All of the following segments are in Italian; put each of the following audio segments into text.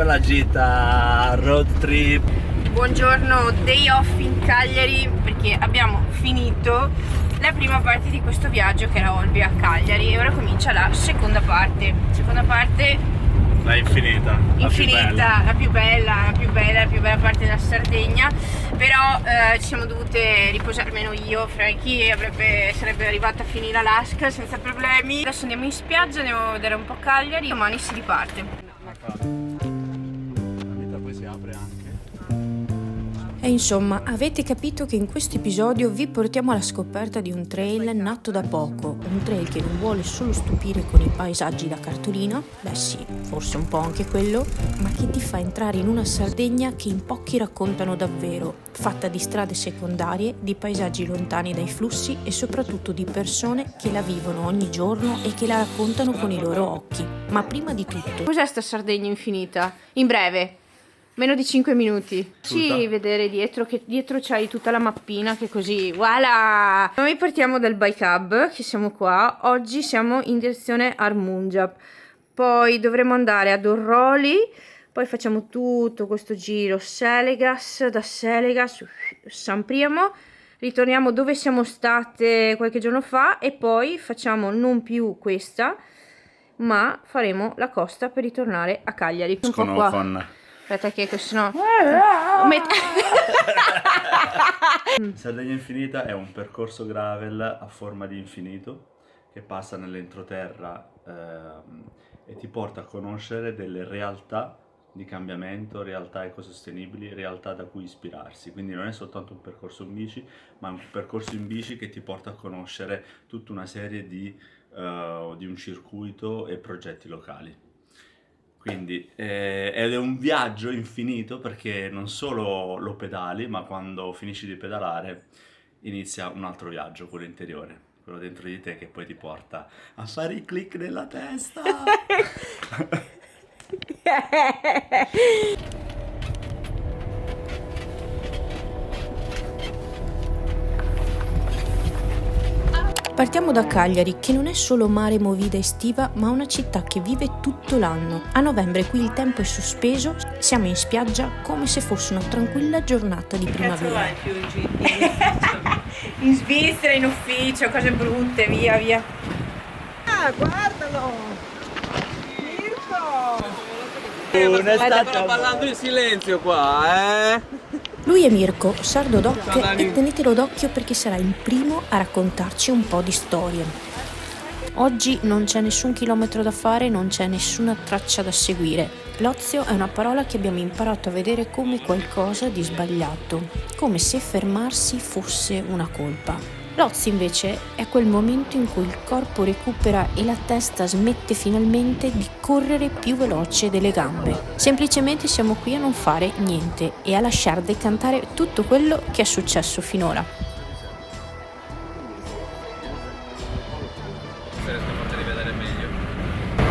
la gita road trip. Buongiorno, day off in Cagliari perché abbiamo finito la prima parte di questo viaggio che era Olbia a Cagliari e ora comincia la seconda parte. La infinita, la più bella parte della Sardegna. Però ci siamo dovute riposare, almeno io. Frankie sarebbe arrivata a finire Alaska senza problemi. Adesso andiamo in spiaggia, andiamo a vedere un po' Cagliari, domani si riparte. La vita poi si apre anche. E insomma, avete capito che in questo episodio vi portiamo alla scoperta di un trail nato da poco, un trail che non vuole solo stupire con i paesaggi da cartolina, beh sì, forse un po' anche quello, ma che ti fa entrare in una Sardegna che in pochi raccontano davvero, fatta di strade secondarie, di paesaggi lontani dai flussi e soprattutto di persone che la vivono ogni giorno e che la raccontano con i loro occhi. Ma prima di tutto... Cos'è sta Sardegna infinita? In breve. Meno di 5 minuti. Sì, vedere dietro, che dietro c'hai tutta la mappina che così, voilà! Noi partiamo dal Bike Hub, che siamo qua. Oggi siamo in direzione Armunjab. Poi dovremo andare ad Orroli. Poi facciamo tutto questo giro Selegas, da Selegas, San Priamo. Ritorniamo dove siamo state qualche giorno fa e poi facciamo non più questa, ma faremo la costa per ritornare a Cagliari. Un po' qua. Aspetta che sennò... Sardegna Infinita è un percorso gravel a forma di infinito che passa nell'entroterra e ti porta a conoscere delle realtà di cambiamento, realtà ecosostenibili, realtà da cui ispirarsi. Quindi non è soltanto un percorso in bici, ma un percorso in bici che ti porta a conoscere tutta una serie di un circuito e progetti locali. Quindi ed è un viaggio infinito perché non solo lo pedali, ma quando finisci di pedalare inizia un altro viaggio, quello interiore, quello dentro di te che poi ti porta a fare i click nella testa. Partiamo da Cagliari, che non è solo mare movida estiva, ma una città che vive tutto l'anno. A novembre qui il tempo è sospeso, siamo in spiaggia come se fosse una tranquilla giornata di primavera. In Svizzera, in ufficio, cose brutte, via. Ah, guardalo! Mirko! State però parlando in silenzio qua, eh? Lui è Mirko, sardo doc, e tenetelo d'occhio perché sarà il primo a raccontarci un po' di storie. Oggi non c'è nessun chilometro da fare, non c'è nessuna traccia da seguire. L'ozio è una parola che abbiamo imparato a vedere come qualcosa di sbagliato, come se fermarsi fosse una colpa. L'ozio invece è quel momento in cui il corpo recupera e la testa smette finalmente di correre più veloce delle gambe. Semplicemente siamo qui a non fare niente e a lasciar decantare tutto quello che è successo finora.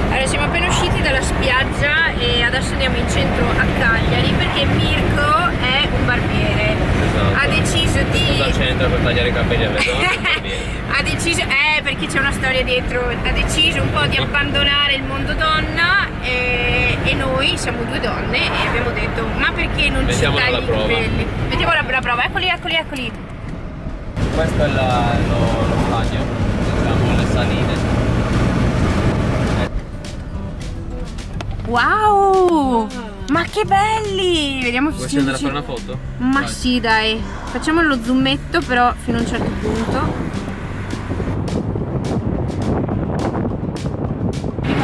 Allora, siamo appena usciti dalla spiaggia e adesso andiamo in centro a Cagliari perché Mirko è un barbiere. Esatto. Ha deciso di... Cosa c'entra per tagliare i capelli a Medona? ha deciso, perché c'è una storia dietro, ha deciso un po' di abbandonare il mondo donna e noi siamo due donne e abbiamo detto ma perché non ci tagli i capelli? Mettiamo la prova, eccoli. Questo è lo stagno, diciamo le saline. Wow! Ma che belli! Vediamo se Vuoi andare a fare una foto? Ma vai. Sì, dai. Facciamo lo zoometto però fino a un certo punto.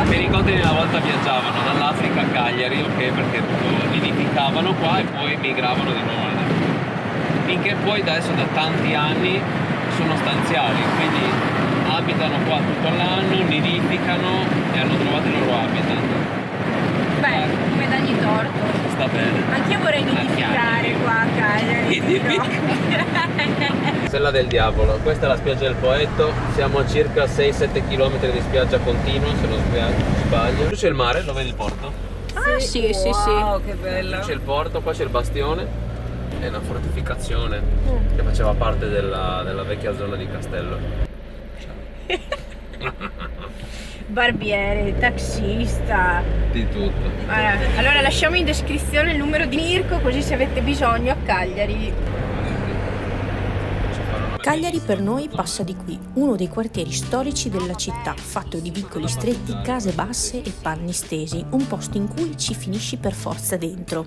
Mi ricordo che una volta viaggiavano dall'Africa a Cagliari, ok? Perché nidificavano qua e poi migravano di nuovo là. Finché poi adesso da tanti anni sono stanziali, quindi abitano qua tutto l'anno, nidificano e hanno trovato il loro habitat. Beh, come dagli torto. Sta bene. Anch'io vorrei nidificare qua a Cagliari. Sella del Diavolo, questa è la spiaggia del Poetto, siamo a circa 6-7 km di spiaggia continua, se non sbaglio. Qui c'è il mare, lo vedi il porto? Ah sì. Wow, che bello! Qui c'è il porto, qua c'è il bastione, è una fortificazione che faceva parte della vecchia zona di Castello. barbiere, taxista. Di tutto. Allora lasciamo in descrizione il numero di Mirko, così se avete bisogno a Cagliari. Cagliari per noi passa di qui, uno dei quartieri storici della città, fatto di vicoli stretti, case basse e panni stesi, un posto in cui ci finisci per forza dentro.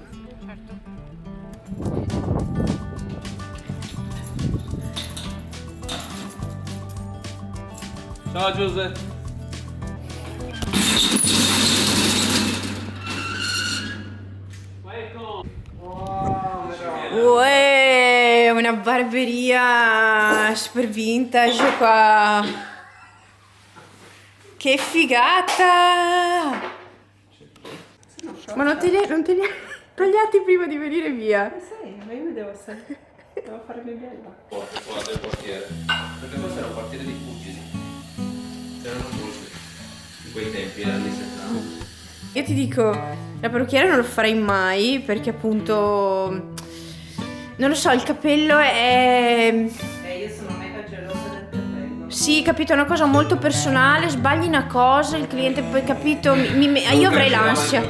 Ciao Giuseppe. Uè, una barberia super vintage qua. Che figata! Ma non te li hai tagliati prima di venire via? Sai, ma io mi devo fare le bella. Porto qua del quartiere. Perché questo era un quartiere di pugili. C'erano tutti. In quei tempi, anni 70. Io ti dico, la parrucchiera non lo farei mai perché appunto, non lo so, il capello è... Io sono mega gelosa del capello. Sì, capito, è una cosa molto personale, sbagli una cosa, il cliente poi, capito, io avrei l'ansia.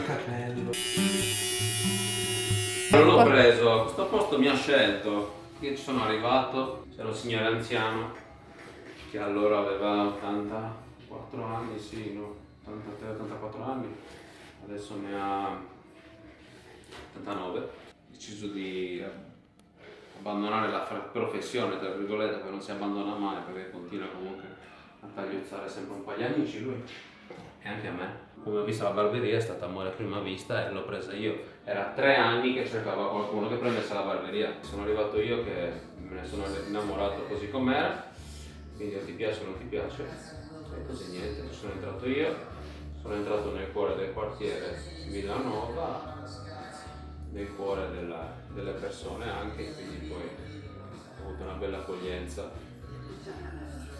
Non l'ho preso, a questo posto mi ha scelto. Io ci sono arrivato, c'era un signore anziano che allora aveva 84 anni, sì, no, 83-84 anni, adesso ne ha 89. Ha deciso di abbandonare la professione, tra virgolette, che non si abbandona mai perché continua comunque a tagliuzzare sempre un po' agli amici lui e anche a me. Come ho visto la barberia è stata amore a prima vista e l'ho presa io. Era 3 anni che cercava qualcuno che prendesse la barberia. Sono arrivato io che me ne sono innamorato così com'era, quindi o ti piace o non ti piace. E così niente, sono entrato io, sono entrato nel cuore del quartiere Villanova, nel cuore delle persone anche, quindi poi ho avuto una bella accoglienza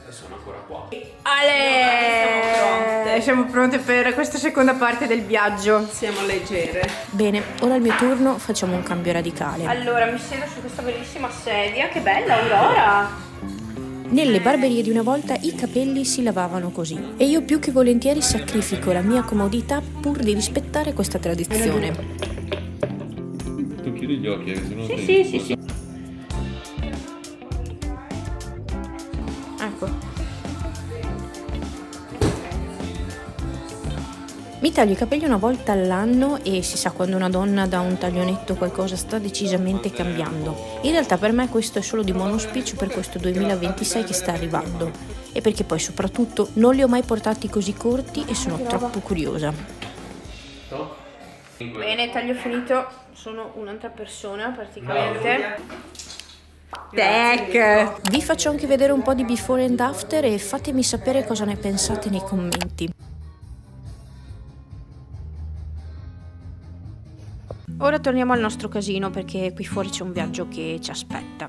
e sono ancora qua. Ale! Siamo pronte per questa seconda parte del viaggio. Siamo leggere. Bene, ora è il mio turno, facciamo un cambio radicale. Allora, mi siedo su questa bellissima sedia, che bella Aurora! Nelle barberie di una volta i capelli si lavavano così e io più che volentieri sacrifico la mia comodità pur di rispettare questa tradizione. Tu chiudi gli occhi, se no Sì. Ecco. Mi taglio i capelli una volta all'anno e si sa quando una donna dà un taglionetto qualcosa sta decisamente cambiando. In realtà per me questo è solo di buon auspicio per questo 2026 che sta arrivando e perché poi soprattutto non li ho mai portati così corti e sono troppo curiosa. Bene, taglio finito, sono un'altra persona praticamente. Tac! Vi faccio anche vedere un po' di before and after e fatemi sapere cosa ne pensate nei commenti. Ora torniamo al nostro casino perché qui fuori c'è un viaggio che ci aspetta.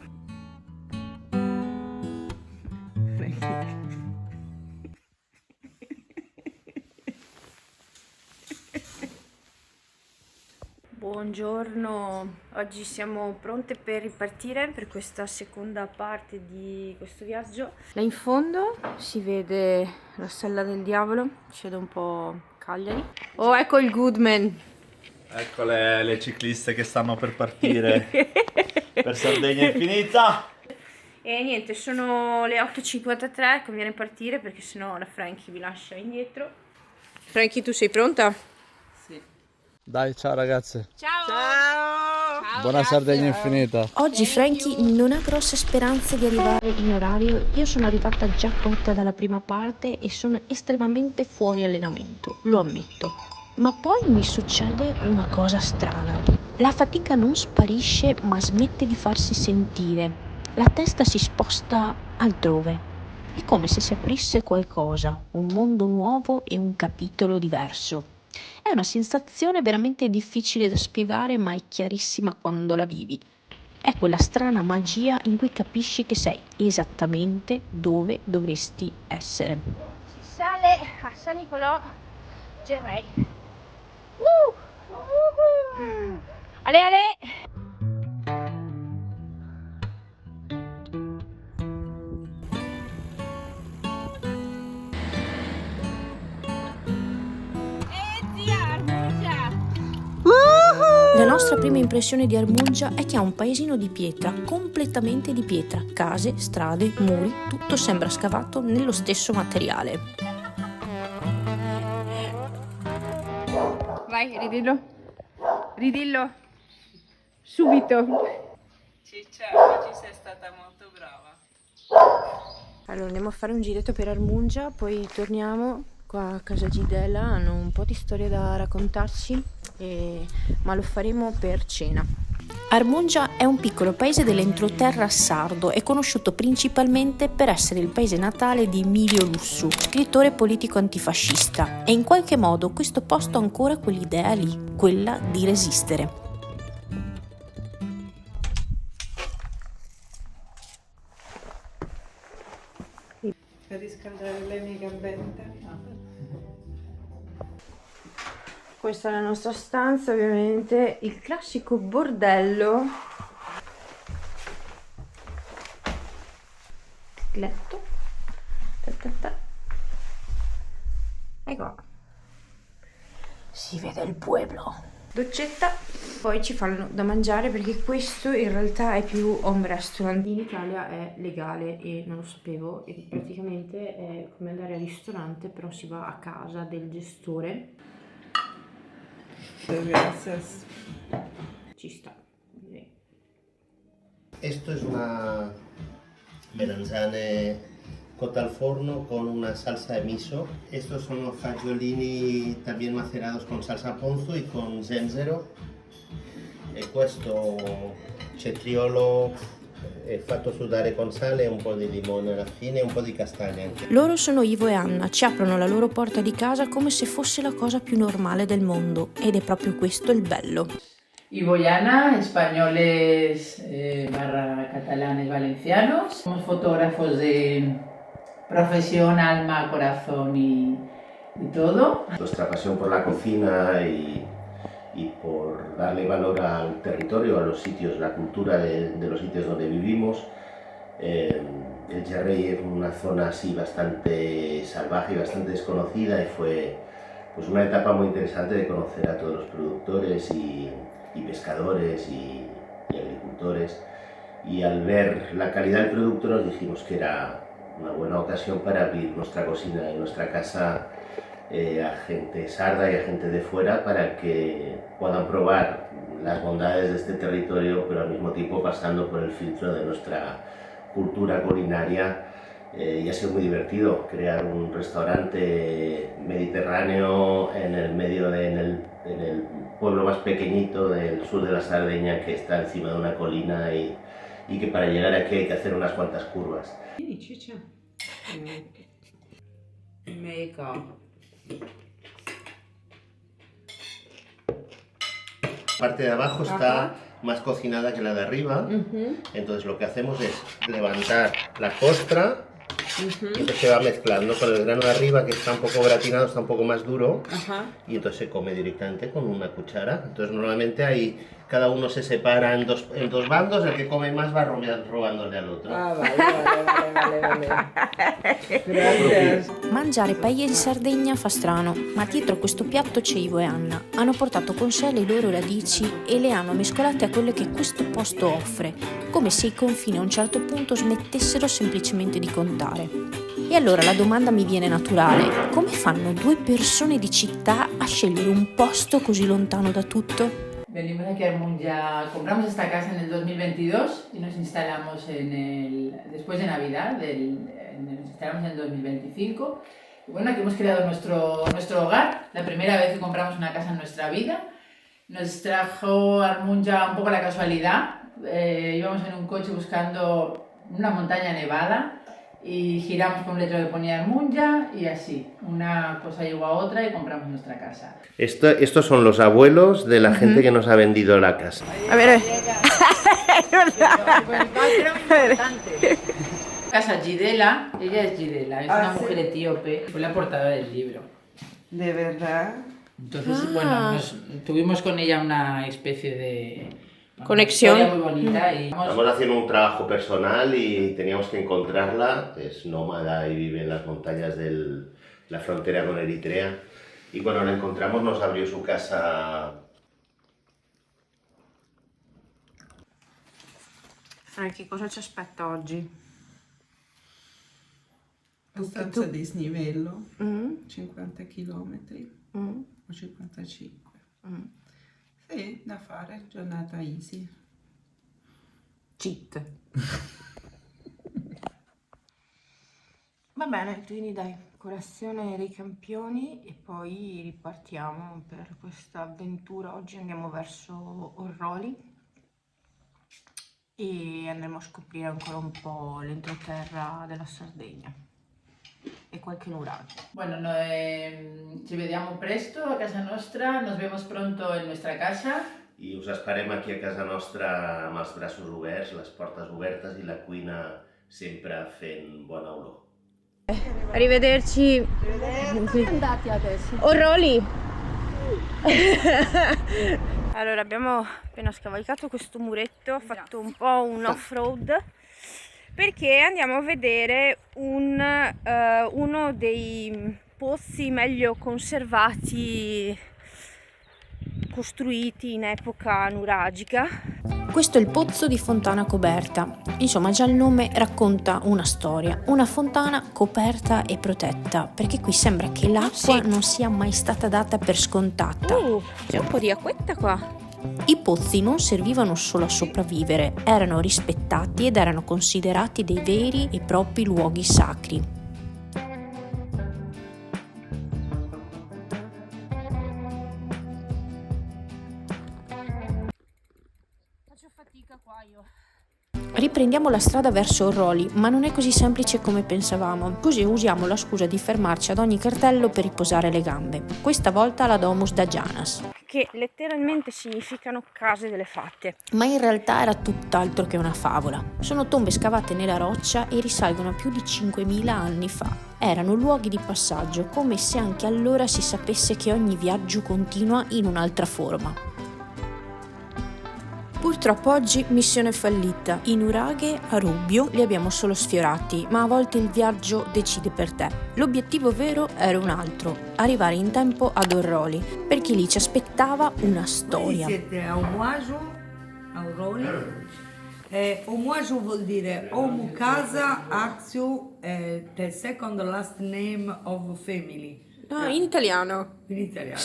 Buongiorno, oggi siamo pronte per ripartire per questa seconda parte di questo viaggio. Là in fondo si vede la Stella del Diavolo, si vede un po' Cagliari. Oh, ecco il Goodman! Ecco le cicliste che stanno per partire per Sardegna Infinita. E niente, sono le 8:53, conviene partire perché sennò la Frankie vi lascia indietro. Frankie, tu sei pronta? Sì. Dai, ciao ragazze. Ciao! Buona Sardegna Infinita. Oggi Frankie non ha grosse speranze di arrivare in orario. Io sono arrivata già cotta dalla prima parte e sono estremamente fuori allenamento, lo ammetto. Ma poi mi succede una cosa strana. La fatica non sparisce ma smette di farsi sentire. La testa si sposta altrove. È come se si aprisse qualcosa, un mondo nuovo e un capitolo diverso. È una sensazione veramente difficile da spiegare ma è chiarissima quando la vivi. È quella strana magia in cui capisci che sei esattamente dove dovresti essere. Si sale a San Nicolò Gerei. Ale ale! nostra prima impressione di Armungia è che è un paesino di pietra, completamente di pietra. Case, strade, muri, tutto sembra scavato nello stesso materiale. Vai, ridillo. Ridillo. Subito. Ciccia, oggi sei stata molto brava. Allora andiamo a fare un giretto per Armungia, poi torniamo qua a casa Gidela, hanno un po' di storie da raccontarci, ma lo faremo per cena. Armungia è un piccolo paese dell'entroterra sardo, è conosciuto principalmente per essere il paese natale di Emilio Lussu, scrittore politico antifascista, e in qualche modo questo posto ha ancora quell'idea lì, quella di resistere. Per riscaldare le mie gambette. Questa è la nostra stanza, ovviamente il classico bordello. Letto. Ecco. Si vede il pueblo. Doccetta, poi ci fanno da mangiare perché questo in realtà è più home restaurant. In Italia è legale e non lo sapevo, e praticamente è come andare al ristorante, però si va a casa del gestore. Gracias. Ci sta, direi. Esto es una melanzane cota al forno con una salsa de miso. Estos son los fagiolini también macerados con salsa ponzu y con zenzero. E questo cetriolo fatto sudare con sale e un po' di limone alla fine e un po' di castagna anche. Loro sono Ivo e Anna, ci aprono la loro porta di casa come se fosse la cosa più normale del mondo, ed è proprio questo il bello. Ivo y Ana, españoles barra catalanes valencianos. Somos fotógrafos de profesión, alma, corazón y todo. Nuestra pasión por la cocina y por darle valor al territorio, a los sitios, la cultura de los sitios donde vivimos. El Gerrey es una zona así bastante salvaje y bastante desconocida, y fue pues una etapa muy interesante de conocer a todos los productores y pescadores y agricultores, y al ver la calidad del producto nos dijimos que era una buena ocasión para abrir nuestra cocina y nuestra casa a gente sarda y a gente de fuera, para que puedan probar las bondades de este territorio, pero al mismo tiempo pasando por el filtro de nuestra cultura culinaria. Y ha sido muy divertido crear un restaurante mediterráneo en el medio en el pueblo más pequeñito del sur de la Sardeña, que está encima de una colina, y que para llegar aquí hay que hacer unas cuantas curvas. Ciccia. Make-up. La parte de abajo está más cocinada que la de arriba, entonces lo que hacemos es levantar la costra, y entonces se va mezclando con el grano de arriba, que está un poco gratinado, está un poco más duro, y entonces se come directamente con una cuchara. Entonces normalmente ahí cada uno se separa en dos bandos, el que come más va robándole al otro. Ah, vale. Gracias. Mangiare paella in Sardegna fa strano, ma dietro questo piatto c'è Ivo e Anna. Hanno portato con sé le loro radici e le hanno mescolate a quelle che questo posto offre, come se i confini a un certo punto smettessero semplicemente di contare. E allora la domanda mi viene naturale: come fanno due persone di città a scegliere un posto così lontano da tutto? Venimos aquí a Armungia, compramos esta casa en el 2022 y nos instalamos después de Navidad, nos instalamos en el 2025. Y bueno, aquí hemos creado nuestro hogar, la primera vez que compramos una casa en nuestra vida. Nos trajo Armungia un poco la casualidad, íbamos en un coche buscando una montaña nevada y giramos con un letrero que ponía Armungia, y así, una cosa llegó a otra y compramos nuestra casa. Estos son los abuelos de la gente que nos ha vendido la casa. A ver. Casa Gidela, ella es Gidela, es una mujer etíope, fue la portada del libro. ¿De verdad? Entonces, bueno, tuvimos con ella una especie de conexión una historia muy bonita. Y Estamos haciendo un trabajo personal y teníamos que encontrarla. Es nómada y vive en las montañas de la frontera con Eritrea. Y cuando la encontramos nos abrió su casa Che cosa ci aspetta oggi? Abbastanza dislivello, Mm? 50 km Mm? o 55. Mm. Sì, da fare, giornata easy. Cheat. Va bene, quindi dai, colazione dei campioni e poi ripartiamo per questa avventura. Oggi andiamo verso Orroli e andremo a scoprire ancora un po' l'entroterra della Sardegna e qualche nuraghe. Bueno, ci vediamo presto a casa nostra, nos vemos pronto en nuestra casa. I us esperem aquí a casa nostra amb els braços oberts, les portes obertes i la cuina sempre fent bona olor. Arrivederci. Dove andati adesso? Orroli. Allora, abbiamo appena scavalcato questo muretto, fatto un po' un off-road perché andiamo a vedere uno dei pozzi meglio conservati, costruiti in epoca nuragica. Questo è il pozzo di Fontana Coberta. Insomma, già il nome racconta una storia. Una fontana coperta e protetta, perché qui sembra che l'acqua non sia mai stata data per scontata. C'è un po' di acquetta qua. I pozzi non servivano solo a sopravvivere, erano rispettati ed erano considerati dei veri e propri luoghi sacri. Faccio fatica qua io. Riprendiamo la strada verso Orroli, ma non è così semplice come pensavamo. Così usiamo la scusa di fermarci ad ogni cartello per riposare le gambe. Questa volta alla Domus da Janas, Che letteralmente significano case delle fatte. ma in realtà era tutt'altro che una favola. Sono tombe scavate nella roccia e risalgono a più di 5.000 anni fa. Erano luoghi di passaggio, come se anche allora si sapesse che ogni viaggio continua in un'altra forma. Purtroppo oggi missione fallita. I nuraghe a Rubbio li abbiamo solo sfiorati, ma a volte il viaggio decide per te. L'obiettivo vero era un altro, arrivare in tempo ad Orroli, perché lì ci aspettava una storia. Siete a Omuajo, a Orroli. Omuajo vuol dire Omu Casa Axio, the second last name of family. No, in italiano. In italiano.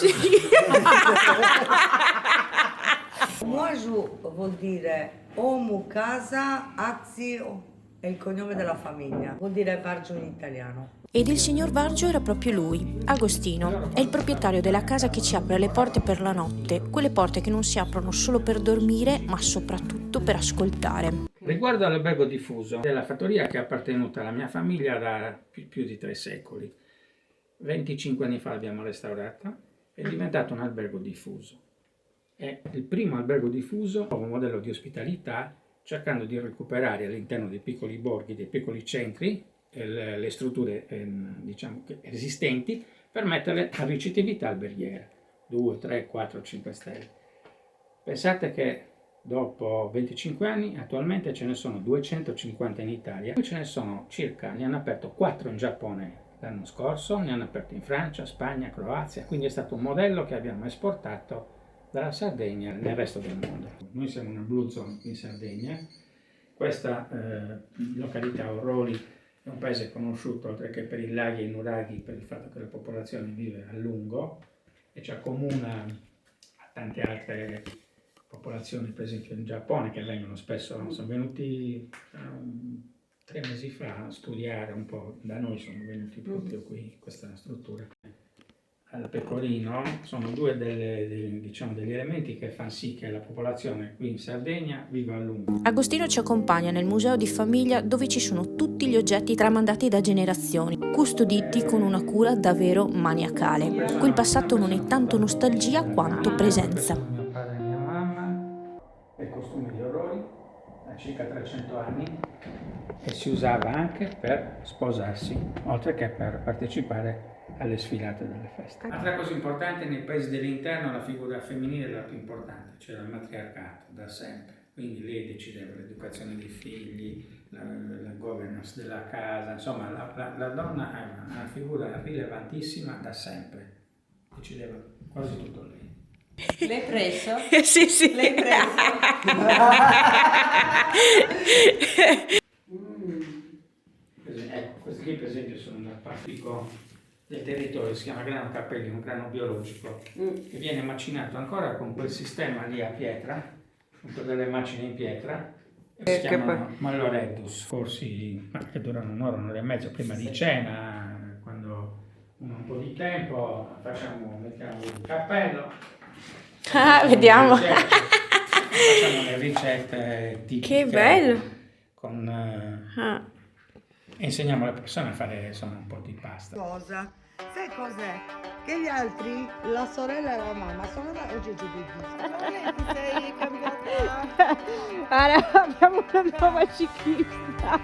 Omuajo vuol dire Omu Casa Axio, è il cognome della famiglia, vuol dire Vargio in italiano. Ed il signor Vargio era proprio lui, Agostino. È il proprietario della casa che ci apre le porte per la notte, quelle porte che non si aprono solo per dormire, ma soprattutto per ascoltare. Riguardo all'albergo diffuso, è la fattoria che è appartenuta alla mia famiglia da più di 3 secoli. 25 anni fa l'abbiamo restaurata, è diventato un albergo diffuso. È il primo albergo diffuso, un modello di ospitalità, cercando di recuperare all'interno dei piccoli borghi, dei piccoli centri, le strutture diciamo, esistenti per metterle a ricettività alberghiera, 2, 3, 4, 5 stelle. Pensate che dopo 25 anni attualmente ce ne sono 250 in Italia, poi ce ne sono circa, ne hanno aperto 4 in Giappone l'anno scorso, ne hanno aperto in Francia, Spagna, Croazia, quindi è stato un modello che abbiamo esportato dalla Sardegna nel resto del mondo. Noi siamo una Blue Zone in Sardegna, questa località Orroli è un paese conosciuto oltre che per i laghi e i nuraghi, per il fatto che la popolazione vive a lungo e ci accomuna a tante altre popolazioni, per esempio in Giappone, che vengono spesso, sono venuti 3 mesi fa a studiare un po', da noi sono venuti proprio qui in questa struttura. Al pecorino sono due degli elementi che fanno sì che la popolazione qui in Sardegna viva a lungo. Agostino ci accompagna nel museo di famiglia dove ci sono tutti gli oggetti tramandati da generazioni, custoditi con una cura davvero maniacale. Qui il passato non è tanto nostalgia quanto presenza. Mio padre e mia mamma, il costume di Orroli, da circa 300 anni, e si usava anche per sposarsi, oltre che per partecipare alle sfilate delle feste. Altra cosa importante, nei paesi dell'interno la figura femminile è la più importante, cioè il matriarcato da sempre, quindi lei decideva l'educazione dei figli, la governance della casa, insomma la donna è una figura rilevantissima da sempre, decideva quasi tutto lei. L'hai preso? Sì, sì. L'hai preso? Ecco, questi qui per esempio sono un partico del territorio, si chiama grano Cappelli, un grano biologico, che viene macinato ancora con quel sistema lì a pietra, appunto delle macine in pietra, si chiamano malloreddus, corsi che durano un'ora, un'ora e mezza prima di cena, quando uno ha un po' di tempo, mettiamo il cappello. Vediamo. Facciamo le ricette tipiche. Che bello! E insegniamo alle persone a fare insomma un po' di pasta. Cosa? Sai cos'è? Che gli altri, la sorella e la mamma, sono da LGBT. Ti sei cambiata? Abbiamo una nuova ciclista.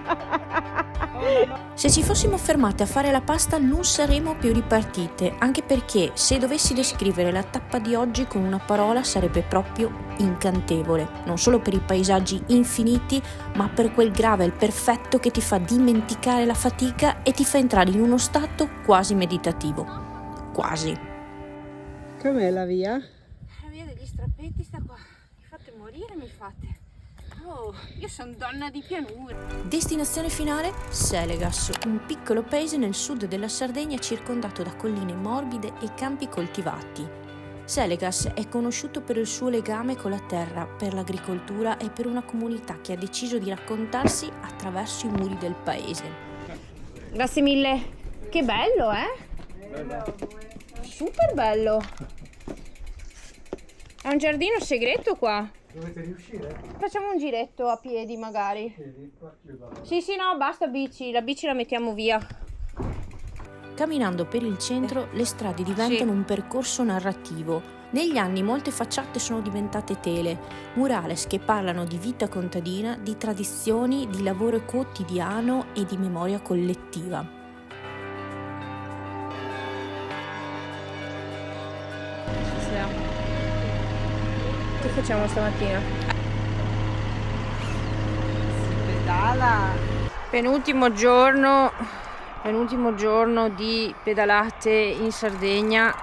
Se ci fossimo fermate a fare la pasta non saremmo più ripartite, anche perché se dovessi descrivere la tappa di oggi con una parola sarebbe proprio incantevole, non solo per i paesaggi infiniti, ma per quel gravel perfetto che ti fa dimenticare la fatica e ti fa entrare in uno stato quasi meditativo. Quasi. Com'è la via? La via degli strappetti sta qua. Mi fate morire, mi fate. Oh, io sono donna di pianura. Destinazione finale? Selegas, un piccolo paese nel sud della Sardegna circondato da colline morbide e campi coltivati. Selegas è conosciuto per il suo legame con la terra, per l'agricoltura e per una comunità che ha deciso di raccontarsi attraverso i muri del paese. Grazie mille. Che bello, Super bello. È un giardino segreto qua. Dovete riuscire? Facciamo un giretto a piedi magari. Sì, no, basta bici. La bici la mettiamo via. Camminando per il centro, le strade diventano un percorso narrativo. Negli anni molte facciate sono diventate tele, murales che parlano di vita contadina, di tradizioni, di lavoro quotidiano e di memoria collettiva. Che facciamo stamattina? Pedala! Penultimo giorno di pedalate in Sardegna.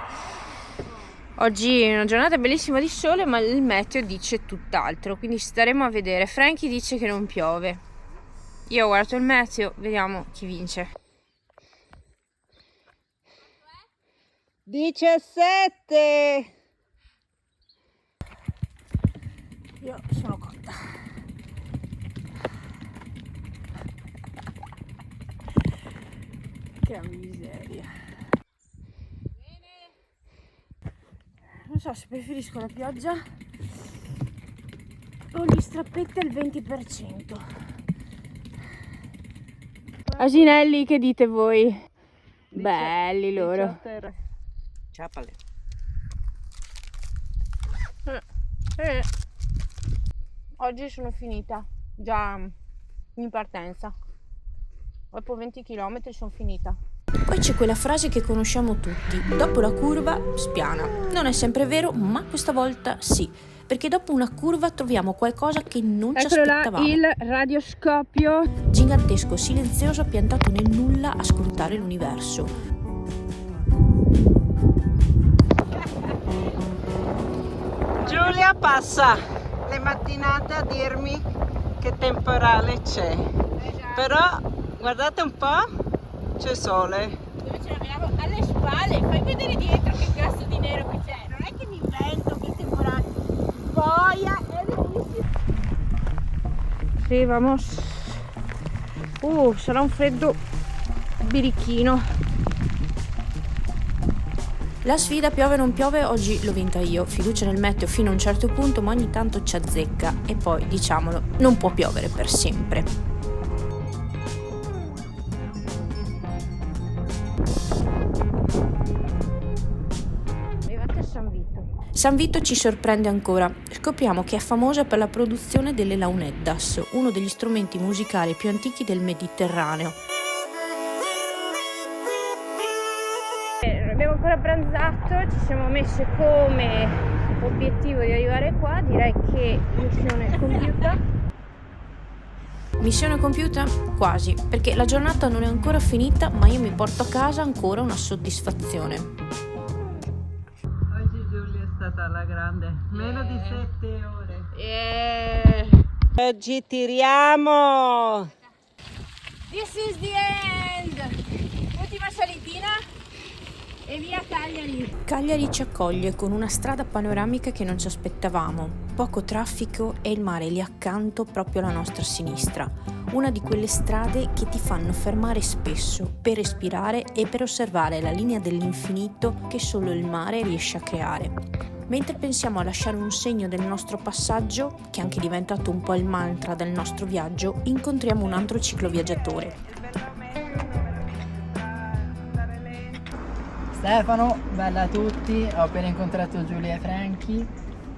Oggi è una giornata bellissima di sole, ma il meteo dice tutt'altro, quindi staremo a vedere. Frankie dice che non piove. Io ho guardato il meteo, vediamo chi vince. 17! Io sono cotta. Che miseria. Non so se preferisco la pioggia o gli strappetti al 20%. Asinelli, che dite voi? Belli loro. Ciapale. Oggi sono finita, già in partenza. Dopo 20 km sono finita. Poi c'è quella frase che conosciamo tutti: dopo la curva spiana. Non è sempre vero, ma questa volta sì, perché dopo una curva troviamo qualcosa che non ci aspettavamo. Eccolo là, il radioscopio. Gigantesco, silenzioso, piantato nel nulla a scrutare l'universo. Giulia passa le mattinate a dirmi che temporale c'è. Però guardate un po', c'è sole. Dove ce l'abbiamo? Alle spalle, fai vedere dietro che cazzo di nero che c'è. Non è che mi invento che temporale. Boia, è bellissimo. Sì, vamos. Sarà un freddo birichino. La sfida piove o non piove oggi l'ho vinta io, fiducia nel meteo fino a un certo punto, ma ogni tanto ci azzecca e poi, diciamolo, non può piovere per sempre. Arrivate a San Vito. San Vito ci sorprende ancora. Scopriamo che è famosa per la produzione delle launeddas, uno degli strumenti musicali più antichi del Mediterraneo. Abbiamo ancora pranzato, ci siamo messe come obiettivo di arrivare qua. Direi che missione compiuta. Missione compiuta? Quasi, perché la giornata non è ancora finita, ma io mi porto a casa ancora una soddisfazione. Oggi Giulia è stata alla grande. meno di 7 ore. Oggi tiriamo! This is the end! Ultima salitina e via Cagliari! Cagliari ci accoglie con una strada panoramica che non ci aspettavamo, poco traffico e il mare lì accanto proprio alla nostra sinistra. Una di quelle strade che ti fanno fermare spesso per respirare e per osservare la linea dell'infinito che solo il mare riesce a creare. Mentre pensiamo a lasciare un segno del nostro passaggio, che è anche diventato un po' il mantra del nostro viaggio, incontriamo un altro cicloviaggiatore. Stefano, bella a tutti, ho appena incontrato Giulia e Franchi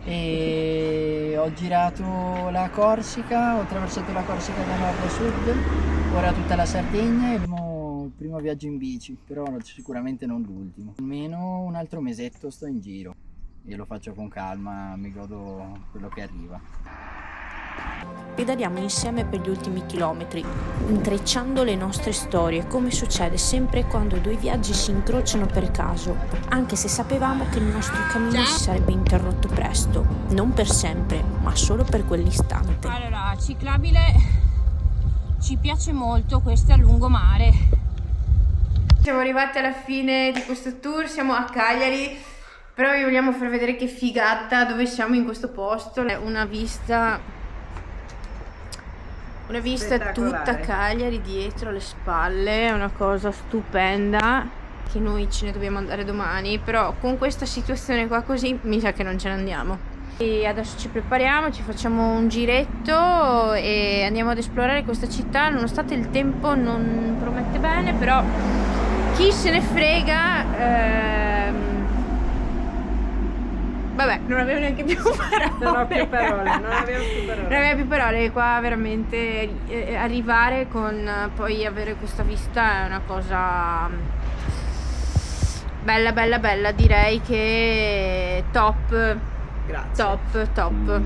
e ho girato la Corsica, ho attraversato la Corsica da nord a sud, ora tutta la Sardegna e il primo viaggio in bici, però sicuramente non l'ultimo. Almeno un altro mesetto sto in giro e lo faccio con calma, mi godo quello che arriva. Pedaliamo insieme per gli ultimi chilometri, intrecciando le nostre storie, come succede sempre quando due viaggi si incrociano per caso, anche se sapevamo che il nostro cammino si sarebbe interrotto presto, non per sempre, ma solo per quell'istante. Allora, ciclabile ci piace molto, questo è a lungomare. Siamo arrivati alla fine di questo tour, siamo a Cagliari, però vi vogliamo far vedere che figata dove siamo in questo posto. È una vista tutta Cagliari dietro alle spalle, è una cosa stupenda che noi ce ne dobbiamo andare domani, però con questa situazione qua così mi sa che non ce ne andiamo. E adesso ci prepariamo, ci facciamo un giretto e andiamo ad esplorare questa città, nonostante il tempo non promette bene, però chi se ne frega. Vabbè, non avevo neanche più parole. Non avevo più parole. Qua veramente arrivare con poi avere questa vista è una cosa bella, direi che top. Grazie. Top.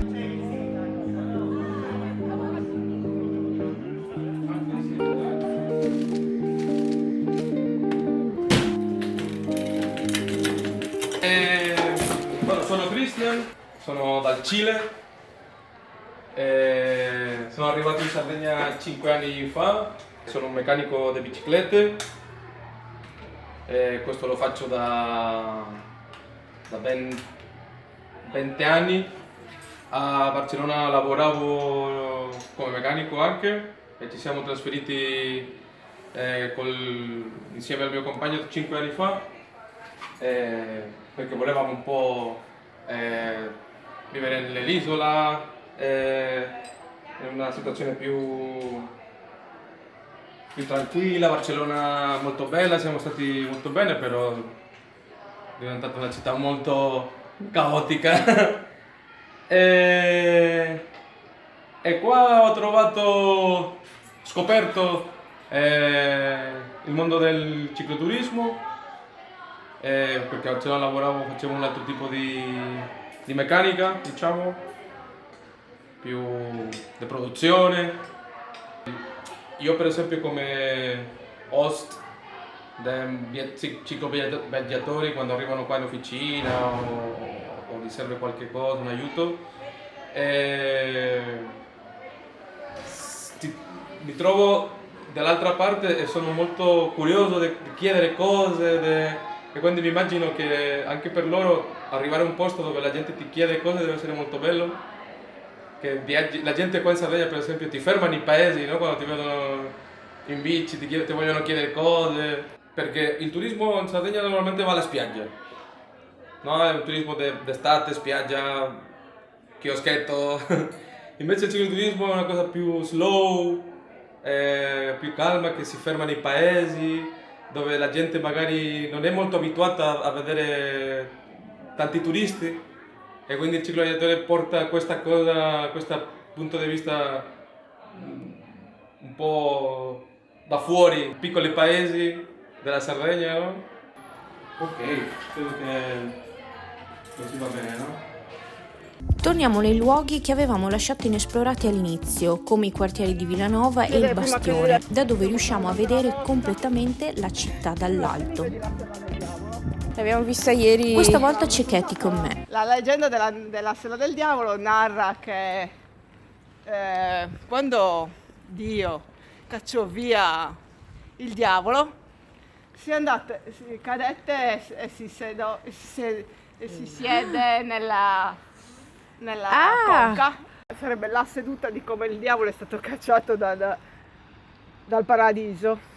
Sono Cristian, sono dal Cile, sono arrivato in Sardegna 5 anni fa, sono un meccanico di biciclette, questo lo faccio da ben 20 anni. A Barcellona lavoravo come meccanico anche e ci siamo trasferiti insieme al mio compagno 5 anni fa perché volevamo un po' vivere nell'isola, in una situazione più tranquilla. Barcellona molto bella, siamo stati molto bene, però è diventata una città molto caotica. E qua ho scoperto il mondo del cicloturismo, perché a Barcellona facevo un altro tipo di meccanica, diciamo, più di produzione. Io per esempio come host dei cicloviaggiatori, quando arrivano qua in officina o gli serve qualche cosa, un aiuto, mi trovo dall'altra parte e sono molto curioso di chiedere cose, e quindi mi immagino che anche per loro arrivare a un posto dove la gente ti chiede cose deve essere molto bello. Che la gente qua in Sardegna per esempio ti ferma nei paesi, no? Quando ti vedono in bici ti vogliono chiedere cose, perché il turismo in Sardegna normalmente va alla spiaggia, no? È un turismo d'estate, spiaggia, chioschetto. Invece il cicloturismo è una cosa più slow, più calma, che si ferma nei paesi dove la gente magari non è molto abituata a vedere tanti turisti, e quindi il cicloviaggiatore porta questa cosa, questo punto di vista un po' da fuori, piccoli paesi della Sardegna, no? Ok, credo che così va bene, no? Torniamo nei luoghi che avevamo lasciato inesplorati all'inizio, come i quartieri di Villanova e il Bastione, da dove riusciamo a vedere completamente la città dall'alto. L'abbiamo vista ieri. Questa volta c'è Katie con me. La leggenda della Stella del Diavolo narra che quando Dio cacciò via il diavolo, cadette e si siede nella conca. Sarebbe la seduta di come il diavolo è stato cacciato dal paradiso.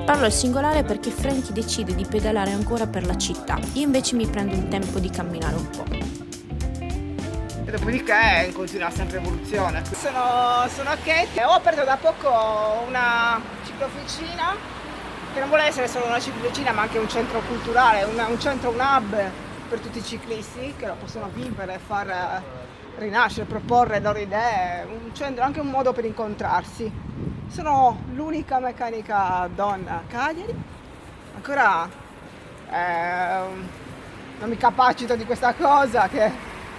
Parlo al singolare perché Frankie decide di pedalare ancora per la città. Io invece mi prendo il tempo di camminare un po'. E dopodiché continua sempre evoluzione. Sono Katie, ho aperto da poco una ciclofficina che non vuole essere solo una ciclofficina ma anche un centro culturale, un hub per tutti i ciclisti che lo possono vivere, far rinascere, proporre loro idee, un centro, anche un modo per incontrarsi. Sono l'unica meccanica donna a Cagliari, ancora non mi capacito di questa cosa, che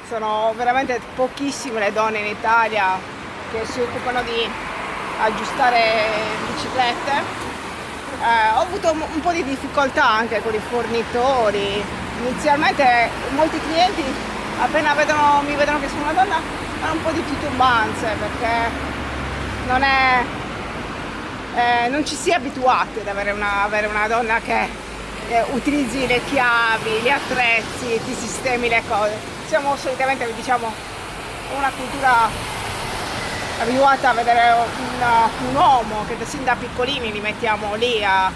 sono veramente pochissime le donne in Italia che si occupano di aggiustare biciclette. Ho avuto un po' di difficoltà anche con i fornitori. Inizialmente molti clienti appena mi vedono che sono una donna hanno un po' di titubanze perché non ci si è abituati ad avere una donna che utilizzi le chiavi, gli attrezzi, ti sistemi le cose. Siamo solitamente, una cultura abituata a vedere un uomo che sin da piccolini li mettiamo lì a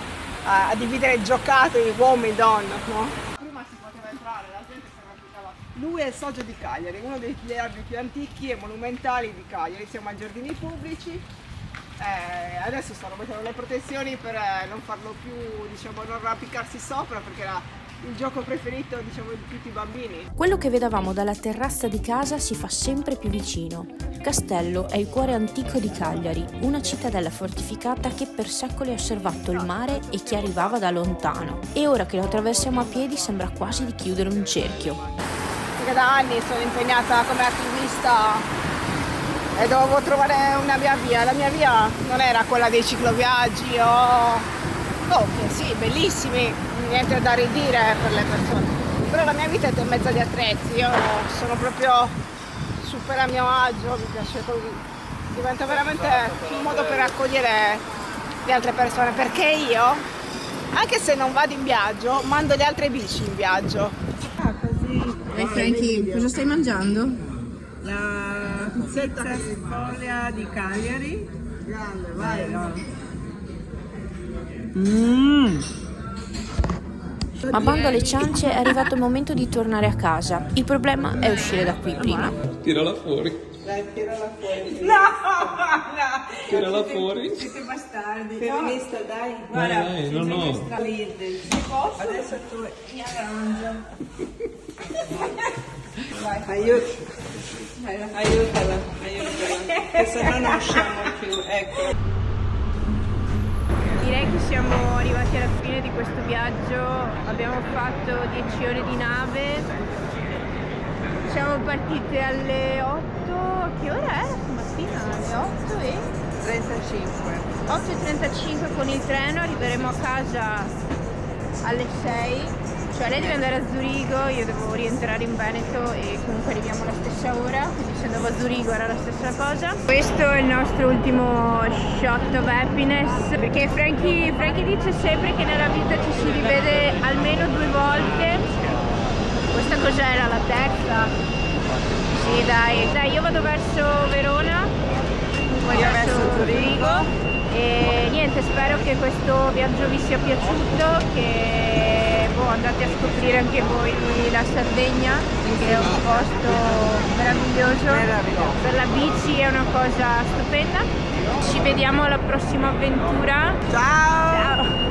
dividere giocattoli, uomini e donne, no? Prima si poteva entrare, la gente si arrampicava. Lui è il soggio di Cagliari, uno degli alberghi più antichi e monumentali di Cagliari. Siamo ai giardini pubblici. Adesso stanno mettendo le protezioni per non farlo più, non arrampicarsi sopra, perché era il gioco preferito di tutti i bambini. Quello che vedevamo dalla terrazza di casa si fa sempre più vicino. Castello è il cuore antico di Cagliari, una cittadella fortificata che per secoli ha osservato il mare e chi arrivava da lontano. E ora che lo attraversiamo a piedi sembra quasi di chiudere un cerchio. Perché da anni sono impegnata come attivista e dovevo trovare una mia via. La mia via non era quella dei cicloviaggi che sì, bellissimi, niente da ridire per le persone, però la mia vita è mezza di attrezzi. Io sono proprio super a mio agio, mi piace così, diventa veramente un modo per accogliere le altre persone, perché io, anche se non vado in viaggio, mando le altre bici in viaggio. Così. Frankie, cosa stai mangiando? La pizzetta foglia di Cagliari. Grande, vai. Ma bando alle ciance, è arrivato il momento di tornare a casa. Il problema è uscire da qui prima. Tirala fuori. Dai, tirala fuori. No! Tirala fuori. Siete bastardi. Femminista, dai. Guarda, dai, no. Adesso tu mi arrangia. Aiutala, che se no non usciamo più, ecco. Direi che siamo arrivati alla fine di questo viaggio, abbiamo fatto 10 ore di nave, siamo partite alle 8, che ora è stamattina? Alle 8:35 con il treno, arriveremo a casa alle 6. Cioè lei deve andare a Zurigo, io devo rientrare in Veneto e comunque arriviamo alla stessa ora, quindi se andavo a Zurigo era la stessa cosa. Questo è il nostro ultimo shot of happiness, perché Frankie dice sempre che nella vita ci si rivede almeno 2 volte. Questa cos'era, la terza? Sì, dai, io vado verso Verona, poi verso Zurigo e niente, spero che questo viaggio vi sia piaciuto, che andate a scoprire anche voi la Sardegna, che è un posto meraviglioso. Per la bici è una cosa stupenda. Ci vediamo alla prossima avventura. Ciao!